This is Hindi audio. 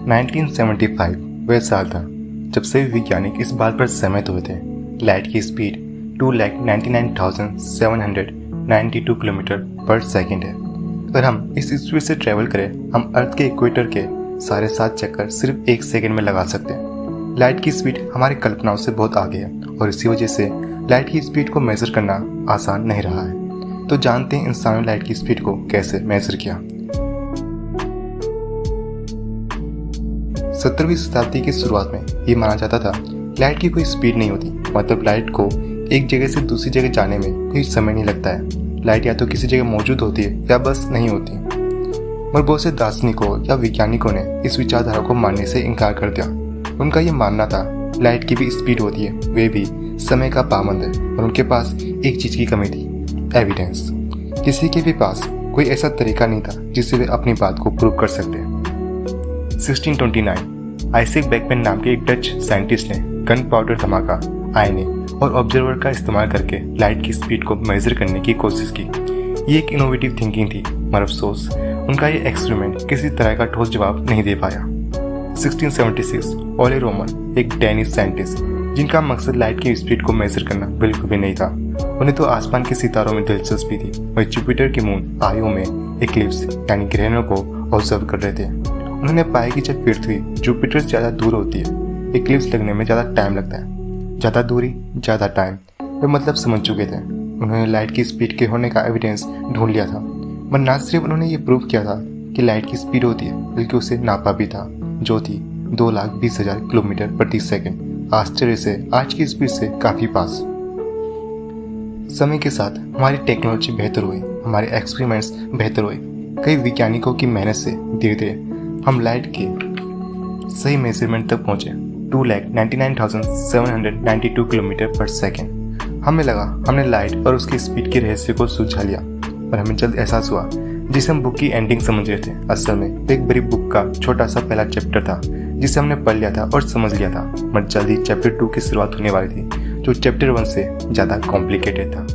1975 वह साल था जब सभी वैज्ञानिक इस बात पर सहमत हुए थे लाइट की स्पीड 2,99,792 किलोमीटर पर सेकंड है। अगर हम इस स्पीड से ट्रैवल करें हम अर्थ के इक्वेटर के सारे 7 चक्कर सिर्फ 1 सेकंड में लगा सकते हैं। लाइट की स्पीड हमारी कल्पनाओं से बहुत आगे है और इसी वजह से लाइट की स्पीड को मेजर करना आसान नहीं रहा है। तो जानते हैं इंसानों ने लाइट की स्पीड को कैसे मेजर किया। 17वीं शताब्दी की शुरुआत में ये माना जाता था लाइट की कोई स्पीड नहीं होती, मतलब लाइट को एक जगह से दूसरी जगह जाने में कोई समय नहीं लगता है। लाइट या तो किसी जगह मौजूद होती है या बस नहीं होती। और बहुत से दार्शनिकों या वैज्ञानिकों ने इस विचारधारा को मानने से इनकार कर दिया। उनका ये मानना था लाइट की भी स्पीड होती है, वे भी समय का पाबंद है और उनके पास एक चीज की कमी थी, एविडेंस। किसी के भी पास कोई ऐसा तरीका नहीं था जिससे वे अपनी बात को प्रूव कर सकते। 1629 आइजैक बैकमैन नाम के एक डच साइंटिस्ट ने गन पाउडर धमाका, आईने और ऑब्जर्वर का इस्तेमाल करके लाइट की स्पीड को मेजर करने की कोशिश की। ये एक इनोवेटिव थिंकिंग थी, मगर अफसोस उनका ये एक्सपेरिमेंट किसी तरह का ठोस जवाब नहीं दे पाया। 1676 ओले रोमन एक डेनिश साइंटिस्ट जिनका मकसद लाइट की स्पीड को मेजर करना बिल्कुल भी नहीं था। उन्हें तो आसमान के सितारों में दिलचस्पी थी। वह जुपिटर के मून आयो में एक्लिप्स यानी ग्रहणों को ऑब्जर्व कर रहे थे। उन्होंने पाया कि जब पृथ्वी जुपिटर से ज़्यादा दूर होती है एक्लिप्स लगने में ज़्यादा टाइम लगता है। ज़्यादा दूरी ज़्यादा टाइम, वे मतलब समझ चुके थे। उन्होंने लाइट की स्पीड के होने का एविडेंस ढूंढ लिया था। पर न सिर्फ उन्होंने ये प्रूव किया था कि लाइट की स्पीड होती है, बल्कि उसे नापा भी था, जो थी 2,20,000 किलोमीटर प्रति सेकंड। आश्चर्य से आज की स्पीड से काफ़ी पास। समय के साथ हमारी टेक्नोलॉजी बेहतर हुई, हमारे एक्सपेरिमेंट्स बेहतर हुए। कई वैज्ञानिकों की मेहनत से धीरे धीरे हम लाइट के सही मेजरमेंट तक पहुंचे, 2,99,792 किलोमीटर पर सेकेंड। हमें लगा हमने लाइट और उसकी स्पीड के रहस्य को सुलझा लिया, पर हमें जल्द एहसास हुआ जिसे हम बुक की एंडिंग समझ रहे थे, असल में एक बड़ी बुक का छोटा सा पहला चैप्टर था जिसे हमने पढ़ लिया था और समझ लिया था। मगर जल्द ही चैप्टर 2 की शुरुआत होने वाली थी, जो चैप्टर 1 से ज़्यादा कॉम्प्लिकेटेड था।